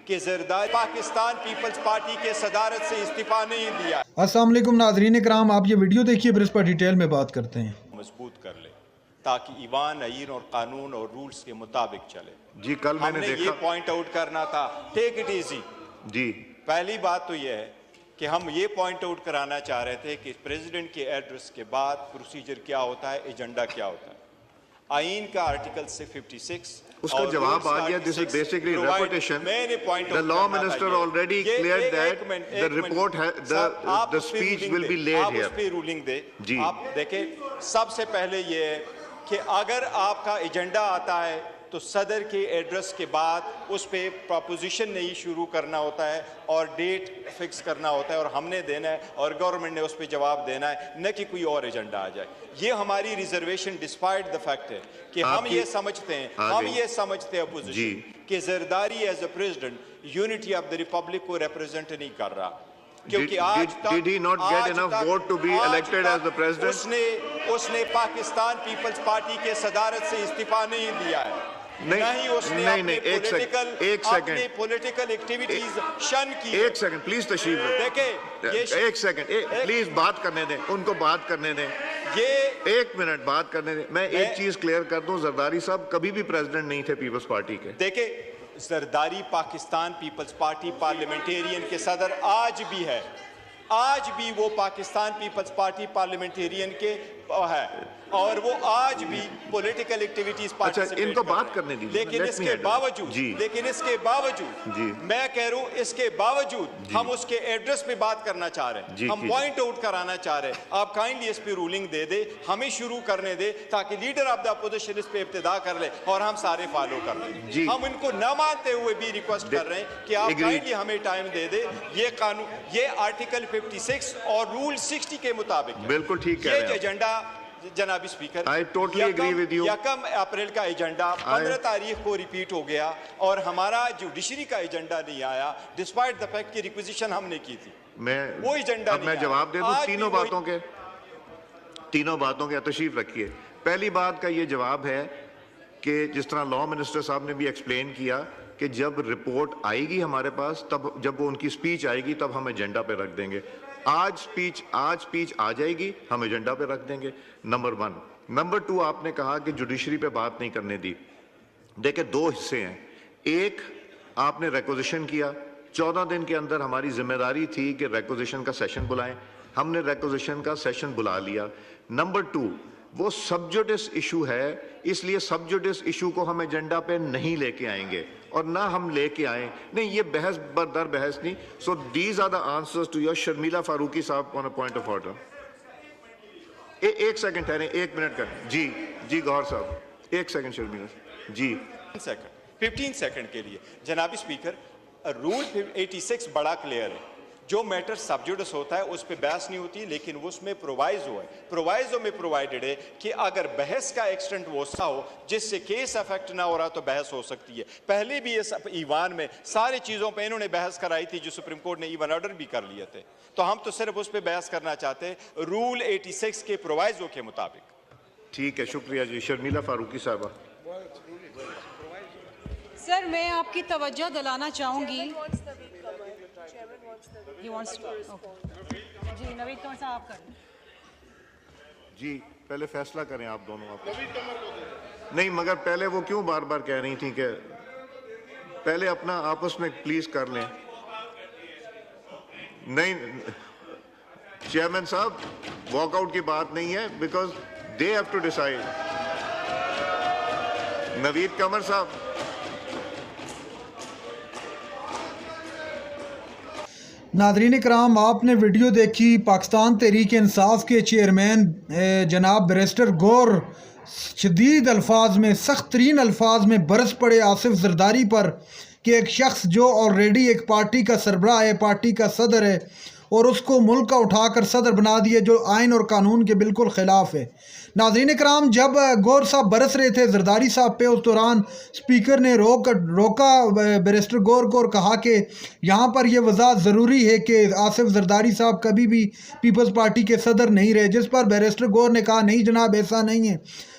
کہ Zardari Pakistan Peoples Party کے صدارت سے استعفیٰ نہیں دیا۔ السلام علیکم ناظرین کرام، آپ یہ ویڈیو دیکھیے پھر اس پر ڈیٹیل میں بات کرتے ہیں۔ مضبوط کر لے تاکہ ایوان آئین اور قانون اور رولز کے مطابق چلے۔ جی کل میں نے ہم نے دیکھا، یہ پوائنٹ آؤٹ کرنا تھا، ٹیک اٹ ایزی۔ جی پہلی بات تو یہ ہے کہ ہم یہ پوائنٹ آؤٹ کرانا چاہ رہے تھے کہ پریزیڈنٹ کے ایڈریس کے بعد پروسیجر کیا ہوتا ہے، ایجنڈا کیا ہوتا ہے۔ آئین کا آرٹیکل 56 اس کا جواب آ گیا، this is basically repetition. The law minister already cleared that the report the speech will be laid آپ here. اس پہ رولنگ دے۔ جی آپ دیکھیں، سب سے پہلے یہ ہے کہ اگر آپ کا ایجنڈا آتا ہے تو صدر کے ایڈریس کے بعد اس پہ پروپوزیشن نہیں شروع کرنا ہوتا ہے اور ڈیٹ فکس کرنا ہوتا ہے اور ہم نے دینا ہے اور گورنمنٹ نے اس پہ جواب دینا ہے، نہ کہ کوئی اور ایجنڈا آ جائے۔ یہ ہماری ریزرویشن ڈسپائٹ دا فیکٹ ہے کہ ہم یہ سمجھتے ہیں اپوزیشن کہ Zardari as a president unity of the republic کو ریپرزینٹ نہیں کر رہا، کیونکہ Did he not get enough vote to be elected as the president? اس نے پاکستان پیپلز پارٹی کے صدارت سے استعفیٰ نہیں دیا ہے، نہیں اپنی پولیٹیکل ایکٹیویٹیز شن کی۔ ایک سیکنڈ پلیز تشریف دیکھیں، ایک سیکنڈ پلیز بات کرنے دیں ان کو، بات کرنے دیں، یہ ایک منٹ بات کرنے دیں۔ میں ایک چیز کلیئر کر دوں، زرداری صاحب کبھی بھی پریزیڈنٹ نہیں تھے پیپلز پارٹی کے۔ دیکھیں، Zardari Pakistan Peoples Party Parliamentarian کے صدر آج بھی ہے، آج بھی وہ پاکستان پیپلز پارٹی پارلیمنٹیرین کے ہے اور وہ آج بھی پولیٹیکل ایکٹیویٹیز پارٹیسپیٹ ان کو بات کرنے دیجیے۔ لیکن اس کے باوجود میں کہہ رہا ہوں، اس کے باوجود ہم اس کے ایڈریس پہ بات کرنا چاہ رہے ہیں، ہم پوائنٹ آؤٹ کرانا چاہ رہے ہیں۔ آپ کائنڈلی اس پہ رولنگ دے دے، ہمیں شروع کرنے دے تاکہ لیڈر آف دا اپوزیشن اس پہ ابتدا کر لے اور ہم سارے فالو کر لیں۔ ہم ان کو نہ مانتے ہوئے بھی ریکویسٹ کر رہے ہیں کہ آپ کائنڈلی ہمیں ٹائم دے دے۔ یہ قانون، یہ آرٹیکل 56 اور رول 60 کے مطابق بالکل ٹھیک ہے۔ یہ ایجنڈا جناب speaker, I totally agree with you. 1 April کا ایجنڈا 15 تاریخ کو ریپیٹ ہو گیا اور ہمارا جوڈیشری کا ایجنڈا نہیں آیا، ڈسپائٹ دا فیکٹ کہ ریکویزیشن ہم نے کی تھی، وہ ایجنڈا نہیں آیا۔ میں جواب دے دوں تینوں باتوں کے تشریف رکھیے۔ پہلی بات کا یہ جواب ہے کہ جس طرح لا منسٹر صاحب نے بھی ایکسپلین کیا کہ جب رپورٹ آئے گی ہمارے پاس، تب جب وہ ان کی سپیچ آئے گی تب ہم ایجنڈا پہ رکھ دیں گے۔ آج سپیچ آ جائے گی، ہم ایجنڈا پہ رکھ دیں گے، نمبر 1۔ نمبر 2، آپ نے کہا کہ جوڈیشری پہ بات نہیں کرنے دی۔ دیکھیں، 2 حصے ہیں۔ ایک، آپ نے ریکوزیشن کیا، 14 دن کے اندر ہماری ذمہ داری تھی کہ ریکوزیشن کا سیشن بلائیں، ہم نے ریکوزیشن کا سیشن بلا لیا۔ نمبر 2، وہ سب جوڈس ایشو ہے، اس لیے سب جوڈس ایشو کو ہم ایجنڈا پہ نہیں لے کے آئیں گے اور نہ ہم لے کے آئیں، نہیں یہ بحث بردر بحث نہیں۔ So these are the answers to your Sharmila Farooqui صاحب on a point of order. ایک سیکنڈ ٹھہریں، 1 منٹ کا۔ جی گوھر صاحب 1 سیکنڈ شرمیلا جی 15 سیکنڈ کے لیے جناب اسپیکر، رول 86 بڑا کلیئر ہے، جو میٹر سب جوڈس ہوتا ہے اس پہ بحث نہیں ہوتی، لیکن اس میں پرووائزو ہے، پرووائزو میں پرووائڈڈ ہے کہ اگر بحث کا ایکسٹینٹ وہ سا ہو جس سے کیس افیکٹ نہ ہو رہا تو بحث ہو سکتی ہے۔ پہلے بھی اس ایوان میں ساری چیزوں پہ انہوں نے بحث کرائی تھی جو سپریم کورٹ نے ایون آرڈر بھی کر لیے تھے، تو ہم تو صرف اس پہ بحث کرنا چاہتے ہیں رول 86 کے پرووائزو کے مطابق۔ ٹھیک ہے، شکریہ جی۔ شرمیلا فاروقی صاحبہ۔ سر، میں آپ کی توجہ دلانا چاہوں گی، جی نوید کون صاحب کر جی پہلے فیصلہ کریں آپ دونوں۔ آپ نہیں، مگر پہلے وہ کیوں بار بار کہہ رہی تھیں کہ پہلے اپنا آپس میں پلیز کر لیں۔ نہیں چیئرمین صاحب، واک آؤٹ کی بات نہیں ہے، because they have to decide. Naveed Qamar صاحب۔ ناظرین کرام، آپ نے ویڈیو دیکھی، پاکستان تحریک انصاف کے چیئرمین جناب بیرسٹر گور شدید الفاظ میں، سخت ترین الفاظ میں برس پڑے آصف زرداری پر کہ ایک شخص جو آلریڈی ایک پارٹی کا سربراہ ہے، پارٹی کا صدر ہے، اور اس کو ملک کا اٹھا کر صدر بنا دیے جو آئین اور قانون کے بالکل خلاف ہے۔ ناظرین کرام، جب گور صاحب برس رہے تھے زرداری صاحب پہ، اس دوران سپیکر نے روکا بیرسٹر گور کو اور کہا کہ یہاں پر یہ وضاحت ضروری ہے کہ آصف زرداری صاحب کبھی بھی پیپلز پارٹی کے صدر نہیں رہے، جس پر بیرسٹر گور نے کہا نہیں جناب ایسا نہیں ہے،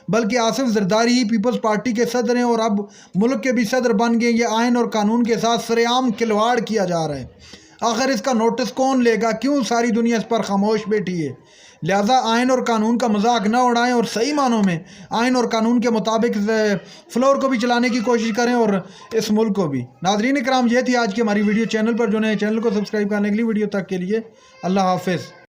بلکہ آصف زرداری ہی پیپلز پارٹی کے صدر ہیں اور اب ملک کے بھی صدر بن گئے۔ یہ آئین اور قانون کے ساتھ سرعام کھلواڑ کیا جا رہا ہے، آخر اس کا نوٹس کون لے گا؟ کیوں ساری دنیا اس پر خاموش بیٹھی ہے؟ لہٰذا آئین اور قانون کا مذاق نہ اڑائیں اور صحیح معنوں میں آئین اور قانون کے مطابق فلور کو بھی چلانے کی کوشش کریں اور اس ملک کو بھی۔ ناظرین اکرام، یہ تھی آج کی ہماری ویڈیو۔ چینل پر جو نئے چینل کو سبسکرائب کرنے کے لیے، ویڈیو تک کے لیے اللہ حافظ۔